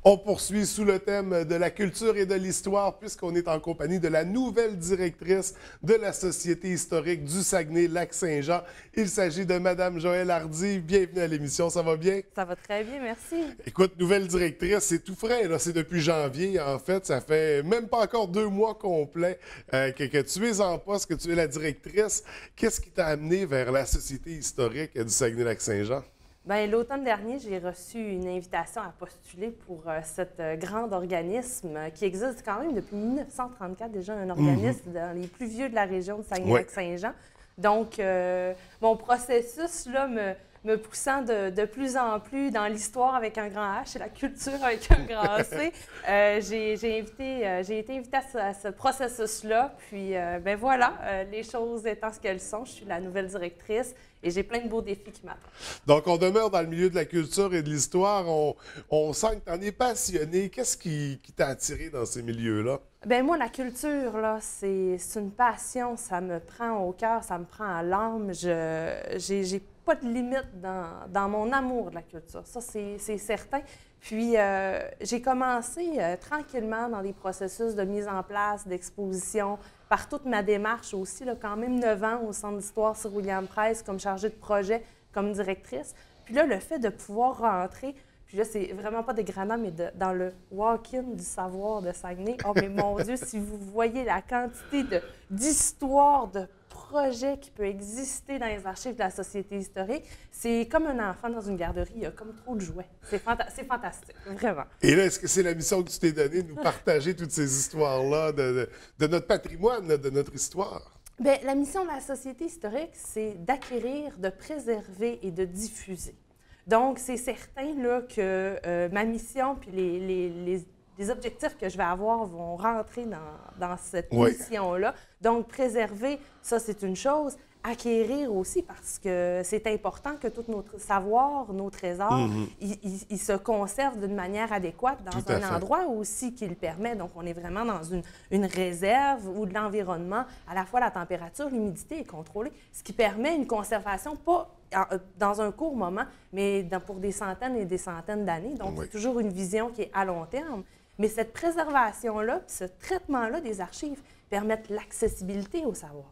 On poursuit sous le thème de la culture et de l'histoire, puisqu'on est en compagnie de la nouvelle directrice de la Société historique du Saguenay-Lac-Saint-Jean. Il s'agit de Mme Joëlle Hardy. Bienvenue à l'émission, ça va bien? Ça va très bien, merci. Écoute, nouvelle directrice, c'est tout frais, là. C'est depuis janvier, en fait. Ça fait même pas encore 2 mois complets que tu es en poste, que tu es la directrice. Qu'est-ce qui t'a amené vers la Société historique du Saguenay-Lac-Saint-Jean? Bien, l'automne dernier, j'ai reçu une invitation à postuler pour cet grand organisme qui existe quand même depuis 1934, déjà un organisme dans les plus vieux de la région de Saguenay-Lac-Saint-Jean. Donc, mon processus là, me poussant de plus en plus dans l'histoire avec un grand H et la culture avec un grand C, j'ai été invitée à ce processus-là. Puis, ben voilà, les choses étant ce qu'elles sont, je suis la nouvelle directrice et j'ai plein de beaux défis qui m'attendent. Donc, on demeure dans le milieu de la culture et de l'histoire. On sent que tu en es passionné. Qu'est-ce qui t'a attiré dans ces milieux-là? Bien, moi, la culture, là, c'est une passion. Ça me prend au cœur, ça me prend à l'âme. J'ai pas de limite dans mon amour de la culture. Ça, c'est certain. Puis, j'ai commencé tranquillement dans des processus de mise en place, d'exposition, par toute ma démarche aussi, là, quand même 9 ans au Centre d'histoire Sir William Price comme chargée de projet, comme directrice. Puis là, le fait de pouvoir rentrer, puis là, c'est vraiment pas dégradant, mais dans le walk-in du savoir de Saguenay. Oh, mais mon Dieu, si vous voyez la quantité d'histoires, de projets qui peut exister dans les archives de la Société historique, c'est comme un enfant dans une garderie, il y a comme trop de jouets. C'est fantastique, vraiment. Et là, est-ce que c'est la mission que tu t'es donnée de nous partager toutes ces histoires-là de notre patrimoine, de notre histoire? Bien, la mission de la Société historique, c'est d'acquérir, de préserver et de diffuser. Donc, c'est certain là, que ma mission puis les objectifs que je vais avoir vont rentrer dans cette mission-là. Donc, préserver, ça, c'est une chose. Acquérir aussi, parce que c'est important que tout notre savoir, nos trésors, ils se conservent d'une manière adéquate dans un endroit aussi qui le permet. Donc, on est vraiment dans une réserve où de l'environnement, à la fois la température, l'humidité est contrôlée, ce qui permet une conservation pas dans un court moment, mais pour des centaines et des centaines d'années. Donc, c'est toujours une vision qui est à long terme. Mais cette préservation-là, ce traitement-là des archives permettent l'accessibilité au savoir.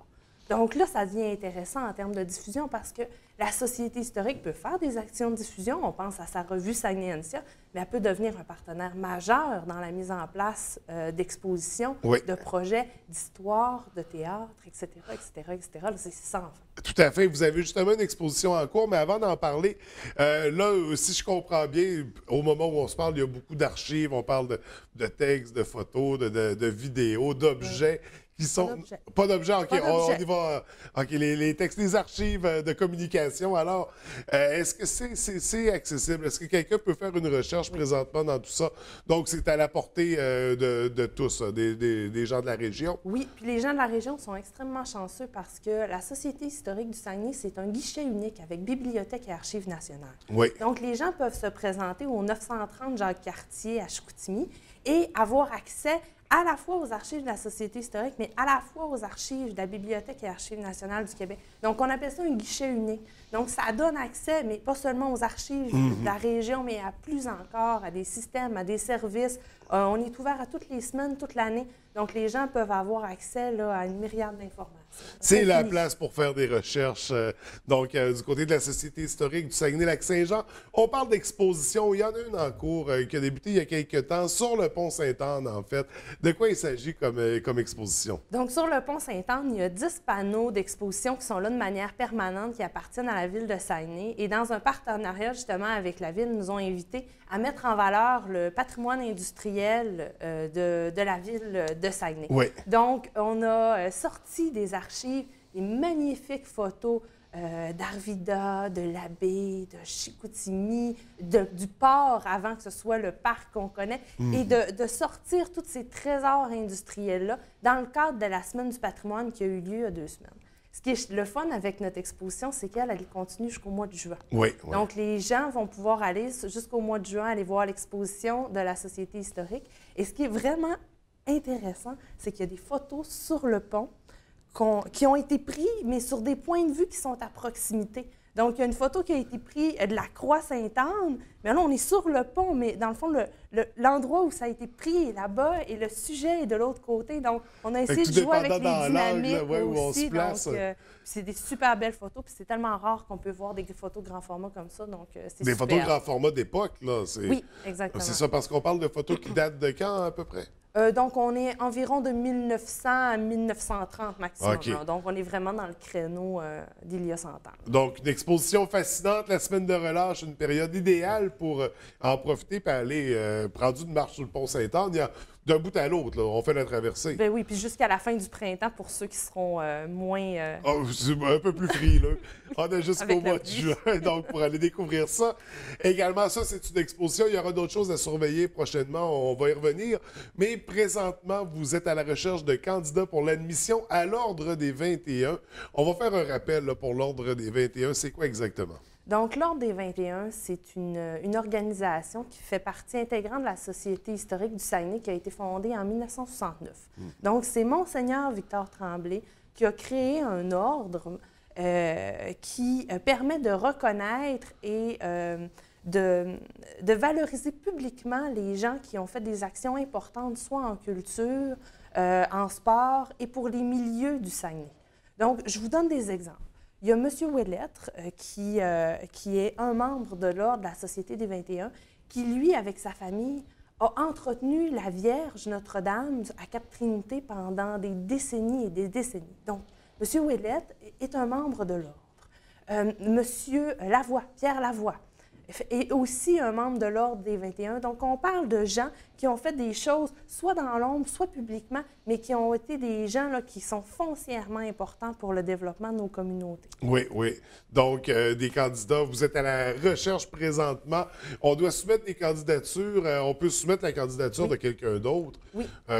Donc là, ça devient intéressant en termes de diffusion parce que la Société historique peut faire des actions de diffusion. On pense à sa revue Saguenay-Ancia, mais elle peut devenir un partenaire majeur dans la mise en place d'expositions, de projets d'histoire, de théâtre, etc., etc., etc. Là, c'est sans fin. Tout à fait. Vous avez justement une exposition en cours, mais avant d'en parler, là, si je comprends bien, au moment où on se parle, il y a beaucoup d'archives. On parle de textes, de photos, de vidéos, d'objets. Qui sont... Pas d'objets, OK, on y va. OK, les textes, les archives de communication. Alors, est-ce que c'est accessible? Est-ce que quelqu'un peut faire une recherche présentement dans tout ça? Donc, c'est à la portée de tous, des gens de la région? Oui, puis les gens de la région sont extrêmement chanceux parce que la Société historique du Saguenay, c'est un guichet unique avec Bibliothèque et Archives nationales. Oui. Donc, les gens peuvent se présenter au 930 Jacques-Cartier à Chicoutimi et avoir accès à la fois aux archives de la Société historique, mais à la fois aux archives de la Bibliothèque et Archives nationales du Québec. Donc, on appelle ça un guichet unique. Donc, ça donne accès, mais pas seulement aux archives de la région, mais à plus encore, à des systèmes, à des services. On est ouvert à toutes les semaines, toute l'année. Donc, les gens peuvent avoir accès là, à une myriade d'informations. C'est la place pour faire des recherches. Donc, du côté de la Société historique du Saguenay-Lac-Saint-Jean, on parle d'exposition. Il y en a une en cours qui a débuté il y a quelques temps sur le pont Sainte-Anne, en fait. De quoi il s'agit comme exposition? Donc, sur le pont Sainte-Anne, il y a 10 panneaux d'exposition qui sont là de manière permanente, qui appartiennent à la ville de Saguenay. Et dans un partenariat, justement, avec la ville, nous ont invités à mettre en valeur le patrimoine industriel de la ville de Saguenay. Oui. Donc, on a sorti des archives, des magnifiques photos d'Arvida, de la baie, de Chicoutimi, du port avant que ce soit le parc qu'on connaît, et de sortir tous ces trésors industriels-là dans le cadre de la Semaine du patrimoine qui a eu lieu il y a 2 semaines. Ce qui est le fun avec notre exposition, c'est qu'elle continue jusqu'au mois de juin. Oui. Donc, les gens vont pouvoir aller jusqu'au mois de juin, aller voir l'exposition de la Société historique. Et ce qui est vraiment intéressant, c'est qu'il y a des photos sur le pont qui ont été prises, mais sur des points de vue qui sont à proximité. Donc, il y a une photo qui a été prise de la Croix-Sainte-Anne, mais là, on est sur le pont, mais dans le fond, l'endroit où ça a été pris est là-bas et le sujet est de l'autre côté. Donc, on a essayé de jouer avec les dynamiques où on aussi. se place. Donc, c'est des super belles photos, puis c'est tellement rare qu'on peut voir des photos grand format comme ça, donc c'est super. Des photos grand format d'époque, là. Oui, exactement. C'est ça, parce qu'on parle de photos qui datent de quand, à peu près? Donc, on est environ de 1900 à 1930 maximum. Okay. Donc, on est vraiment dans le créneau d'il y a 100 ans. Donc, une exposition fascinante, la semaine de relâche, une période idéale pour en profiter et aller prendre une marche sur le pont Sainte-Anne. Il y a d'un bout à l'autre, on fait la traversée. Ben oui, puis jusqu'à la fin du printemps pour ceux qui seront moins... C'est un peu plus frileux. On a jusqu'au mois de juin, donc pour aller découvrir ça. Également, ça, c'est une exposition. Il y aura d'autres choses à surveiller prochainement. On va y revenir. Mais présentement, vous êtes à la recherche de candidats pour l'admission à l'Ordre des 21. On va faire un rappel là, pour l'Ordre des 21. C'est quoi exactement? Donc, l'Ordre des 21, c'est une organisation qui fait partie intégrante de la Société historique du Saguenay qui a été fondée en 1969. Donc, c'est Monseigneur Victor Tremblay qui a créé un ordre qui permet de reconnaître et de valoriser publiquement les gens qui ont fait des actions importantes, soit en culture, en sport et pour les milieux du Saguenay. Donc, je vous donne des exemples. Il y a M. Ouellettre, qui est un membre de l'Ordre de la Société des 21, qui, lui, avec sa famille, a entretenu la Vierge Notre-Dame à Cap-Trinité pendant des décennies et des décennies. Donc, M. Ouellettre est un membre de l'Ordre. M. Lavoie, Pierre Lavoie, est aussi un membre de l'Ordre des 21. Donc, on parle de gens qui ont fait des choses, soit dans l'ombre, soit publiquement, mais qui ont été des gens là, qui sont foncièrement importants pour le développement de nos communautés. Oui, oui. Donc, des candidats, vous êtes à la recherche présentement. On doit soumettre des candidatures. On peut soumettre la candidature de quelqu'un d'autre,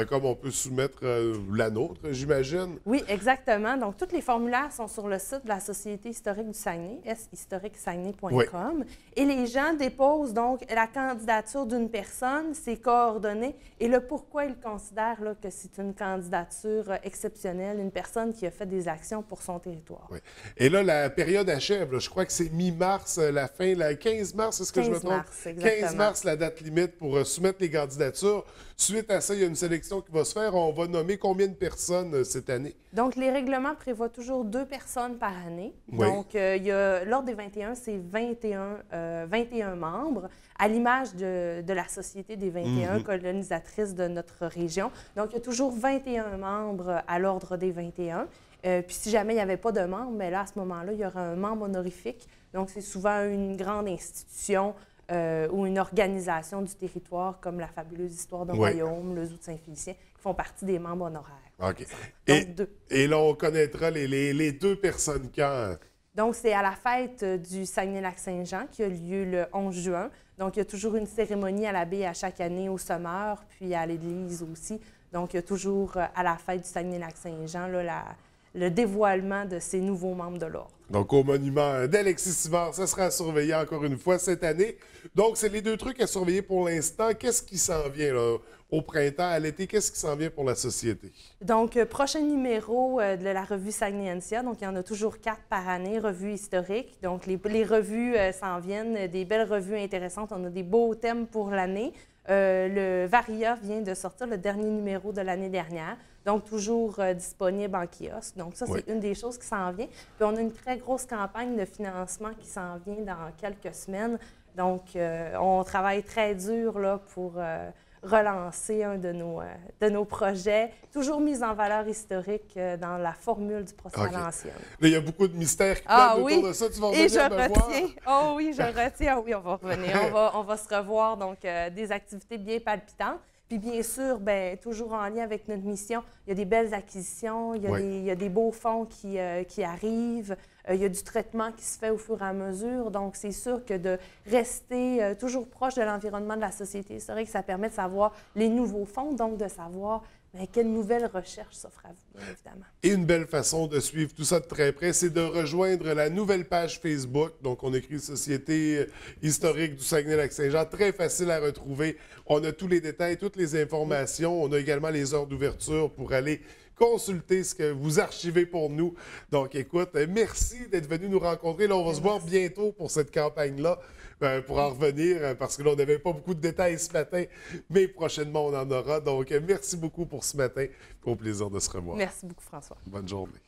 comme on peut soumettre la nôtre, j'imagine. Oui, exactement. Donc, tous les formulaires sont sur le site de la Société historique du Saguenay, shistoriquesaguenay.com. Et les gens déposent donc la candidature d'une personne, ses coordonnées et le pourquoi ils considèrent là, que c'est une candidature exceptionnelle, une personne qui a fait des actions pour son territoire. Oui. Et là, la période achève. Là, je crois que c'est mi-mars, la fin, le 15 mars, est-ce que je me trompe? 15 mars, la date limite pour soumettre les candidatures. Suite à ça, il y a une sélection qui va se faire. On va nommer combien de personnes cette année? Donc, les règlements prévoient toujours 2 personnes par année. Oui. Donc, l'Ordre des 21, c'est 21 membres, à l'image de la Société des 21 colonisatrices de notre région. Donc, il y a toujours 21 membres à l'Ordre des 21. Puis si jamais il n'y avait pas de membres, mais là, à ce moment-là, il y aura un membre honorifique. Donc, c'est souvent une grande institution ou une organisation du territoire, comme la fabuleuse Histoire d'un royaume, le Zoo de Saint-Félicien, qui font partie des membres honoraires. OK. Donc, et là, on connaîtra les 2 personnes quand? Donc, c'est à la fête du Saguenay-Lac-Saint-Jean qui a lieu le 11 juin. Donc, il y a toujours une cérémonie à l'abbaye à chaque année au Sommeur, puis à l'église aussi. Donc, il y a toujours à la fête du Saguenay-Lac-Saint-Jean le dévoilement de ces nouveaux membres de l'Ordre. Donc, au monument d'Alexis Simard, ça sera surveillé encore une fois cette année. Donc, c'est les 2 trucs à surveiller pour l'instant. Qu'est-ce qui s'en vient là, au printemps, à l'été? Qu'est-ce qui s'en vient pour la Société? Donc, prochain numéro de la revue Saguenay-Ancia. Donc, il y en a toujours 4 par année, revues historiques. Donc, les revues s'en viennent, des belles revues intéressantes. On a des beaux thèmes pour l'année. Le Varia vient de sortir le dernier numéro de l'année dernière, donc toujours disponible en kiosque. Donc ça, c'est une des choses qui s'en vient. Puis on a une très grosse campagne de financement qui s'en vient dans quelques semaines. Donc, on travaille très dur là, pour relancer un de nos projets, toujours mis en valeur historique dans la formule du procès à l'ancienne. Là, il y a beaucoup de mystères qui planent autour de ça. Tu vas revenir me voir? Oh oui, je retiens. Oui, on va revenir. On va se revoir. Donc, des activités bien palpitantes. Puis bien sûr, bien, toujours en lien avec notre mission, il y a des belles acquisitions, il y a des beaux fonds qui arrivent, il y a du traitement qui se fait au fur et à mesure. Donc, c'est sûr que de rester toujours proche de l'environnement de la société historique, ça permet de savoir les nouveaux fonds, donc de savoir mais quelle nouvelle recherche s'offre à vous, bien évidemment. Et une belle façon de suivre tout ça de très près, c'est de rejoindre la nouvelle page Facebook. Donc, on écrit Société historique du Saguenay-Lac-Saint-Jean. Très facile à retrouver. On a tous les détails, toutes les informations. On a également les heures d'ouverture pour aller consulter ce que vous archivez pour nous. Donc, écoute, merci d'être venu nous rencontrer. Là, on va se voir bientôt pour cette campagne-là, pour en revenir, parce que là, on n'avait pas beaucoup de détails ce matin, mais prochainement, on en aura. Donc, merci beaucoup pour ce matin. Au plaisir de se revoir. Merci beaucoup, François. Bonne journée.